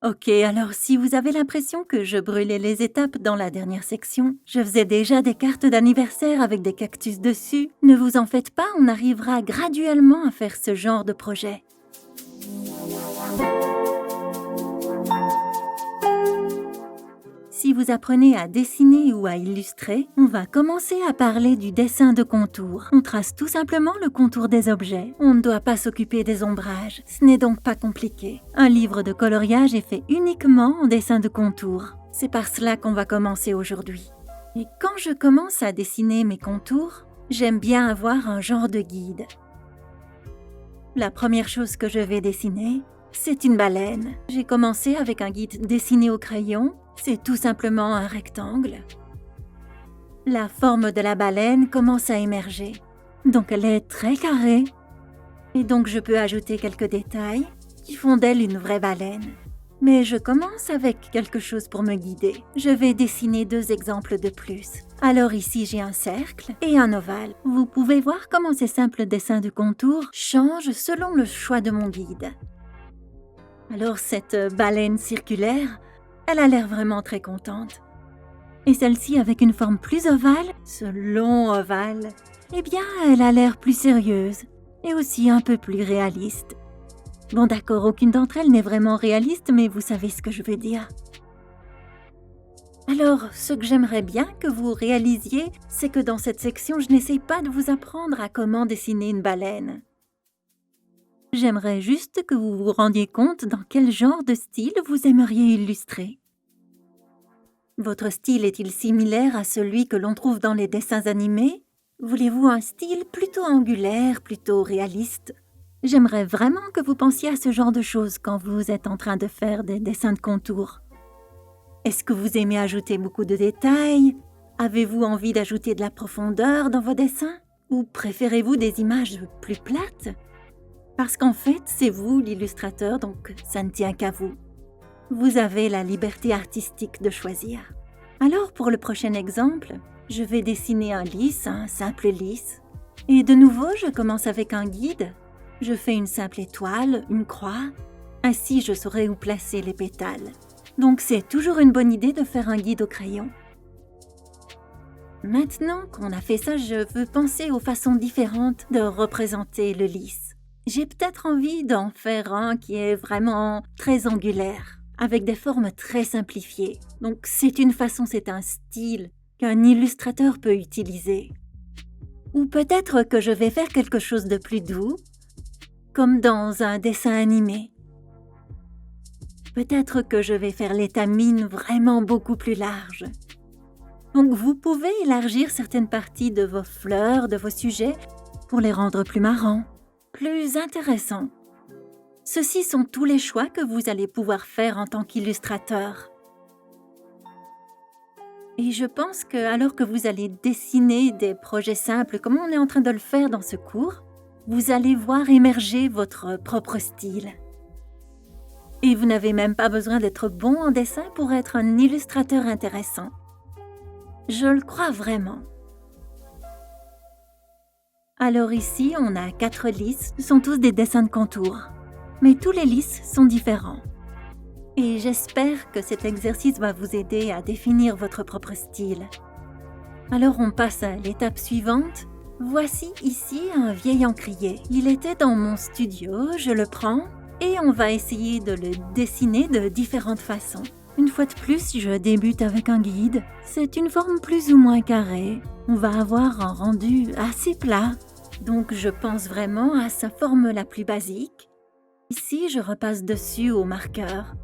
Ok, alors si vous avez l'impression que je brûlais les étapes dans la dernière section, je faisais déjà des cartes d'anniversaire avec des cactus dessus. Ne vous en faites pas, on arrivera graduellement à faire ce genre de projet. Si vous apprenez à dessiner ou à illustrer, on va commencer à parler du dessin de contour. On trace tout simplement le contour des objets. On ne doit pas s'occuper des ombrages. Ce n'est donc pas compliqué. Un livre de coloriage est fait uniquement en dessin de contour. C'est par cela qu'on va commencer aujourd'hui. Et quand je commence à dessiner mes contours, j'aime bien avoir un genre de guide. La première chose que je vais dessiner, c'est une baleine. J'ai commencé avec un guide dessiné au crayon. C'est tout simplement un rectangle. La forme de la baleine commence à émerger. Donc elle est très carrée. Et donc je peux ajouter quelques détails qui font d'elle une vraie baleine. Mais je commence avec quelque chose pour me guider. Je vais dessiner 2 exemples de plus. Alors ici j'ai un cercle et un ovale. Vous pouvez voir comment ces simples dessins de contour changent selon le choix de mon guide. Alors cette baleine circulaire, elle a l'air vraiment très contente. Et celle-ci avec une forme plus ovale, ce long ovale, eh bien, elle a l'air plus sérieuse et aussi un peu plus réaliste. Bon d'accord, aucune d'entre elles n'est vraiment réaliste, mais vous savez ce que je veux dire. Alors, ce que j'aimerais bien que vous réalisiez, c'est que dans cette section, je n'essaye pas de vous apprendre à comment dessiner une baleine. J'aimerais juste que vous vous rendiez compte dans quel genre de style vous aimeriez illustrer. Votre style est-il similaire à celui que l'on trouve dans les dessins animés? Voulez-vous un style plutôt angulaire, plutôt réaliste? J'aimerais vraiment que vous pensiez à ce genre de choses quand vous êtes en train de faire des dessins de contours. Est-ce que vous aimez ajouter beaucoup de détails? Avez-vous envie d'ajouter de la profondeur dans vos dessins? Ou préférez-vous des images plus plates? Parce qu'en fait, c'est vous l'illustrateur, donc ça ne tient qu'à vous. Vous avez la liberté artistique de choisir. Alors pour le prochain exemple, je vais dessiner un lys, un simple lys. Et de nouveau, je commence avec un guide. Je fais une simple étoile, une croix. Ainsi, je saurai où placer les pétales. Donc c'est toujours une bonne idée de faire un guide au crayon. Maintenant qu'on a fait ça, je veux penser aux façons différentes de représenter le lys. J'ai peut-être envie d'en faire un qui est vraiment très angulaire, avec des formes très simplifiées. Donc c'est une façon, c'est un style qu'un illustrateur peut utiliser. Ou peut-être que je vais faire quelque chose de plus doux, comme dans un dessin animé. Peut-être que je vais faire l'étamine vraiment beaucoup plus large. Donc vous pouvez élargir certaines parties de vos fleurs, de vos sujets, pour les rendre plus marrants, plus intéressants. Ceux-ci sont tous les choix que vous allez pouvoir faire en tant qu'illustrateur. Et je pense que alors que vous allez dessiner des projets simples comme on est en train de le faire dans ce cours, vous allez voir émerger votre propre style. Et vous n'avez même pas besoin d'être bon en dessin pour être un illustrateur intéressant. Je le crois vraiment. Alors ici, on a 4 lys, ce sont tous des dessins de contour. Mais tous les lys sont différents. Et j'espère que cet exercice va vous aider à définir votre propre style. Alors on passe à l'étape suivante. Voici ici un vieil encrier. Il était dans mon studio, je le prends et on va essayer de le dessiner de différentes façons. Une fois de plus, je débute avec un guide. C'est une forme plus ou moins carrée. On va avoir un rendu assez plat. Donc je pense vraiment à sa forme la plus basique. Ici, je repasse dessus au marqueur.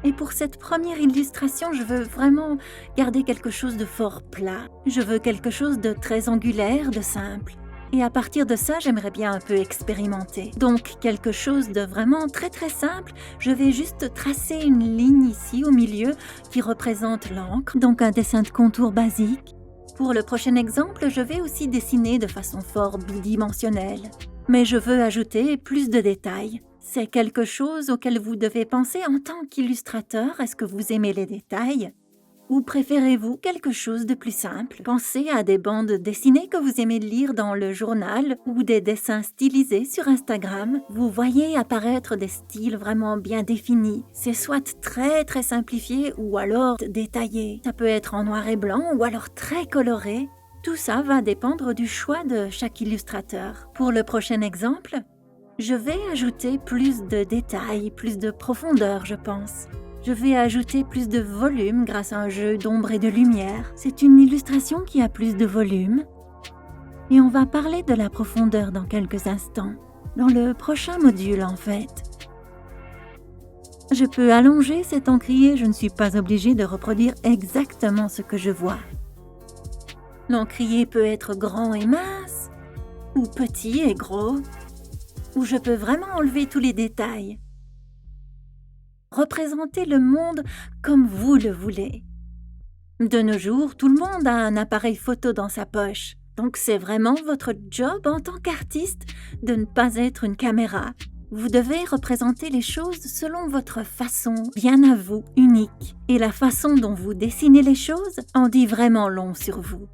Et pour cette première illustration, je veux vraiment garder quelque chose de fort plat. Je veux quelque chose de très angulaire, de simple. Et à partir de ça, j'aimerais bien un peu expérimenter. Donc, quelque chose de vraiment très très simple. Je vais juste tracer une ligne ici au milieu qui représente l'encre, donc un dessin de contour basique. Pour le prochain exemple, je vais aussi dessiner de façon fort bidimensionnelle. Mais je veux ajouter plus de détails. C'est quelque chose auquel vous devez penser en tant qu'illustrateur. Est-ce que vous aimez les détails? Ou préférez-vous quelque chose de plus simple? Pensez à des bandes dessinées que vous aimez lire dans le journal ou des dessins stylisés sur Instagram. Vous voyez apparaître des styles vraiment bien définis. C'est soit très très simplifié ou alors détaillé. Ça peut être en noir et blanc ou alors très coloré. Tout ça va dépendre du choix de chaque illustrateur. Pour le prochain exemple, je vais ajouter plus de détails, plus de profondeur, je pense. Je vais ajouter plus de volume grâce à un jeu d'ombre et de lumière. C'est une illustration qui a plus de volume. Et on va parler de la profondeur dans quelques instants, dans le prochain module en fait. Je peux allonger cet encrier, je ne suis pas obligée de reproduire exactement ce que je vois. L'encrier peut être grand et mince, ou petit et gros, ou je peux vraiment enlever tous les détails. Représentez le monde comme vous le voulez. De nos jours, tout le monde a un appareil photo dans sa poche. Donc c'est vraiment votre job en tant qu'artiste de ne pas être une caméra. Vous devez représenter les choses selon votre façon, bien à vous, unique. Et la façon dont vous dessinez les choses en dit vraiment long sur vous.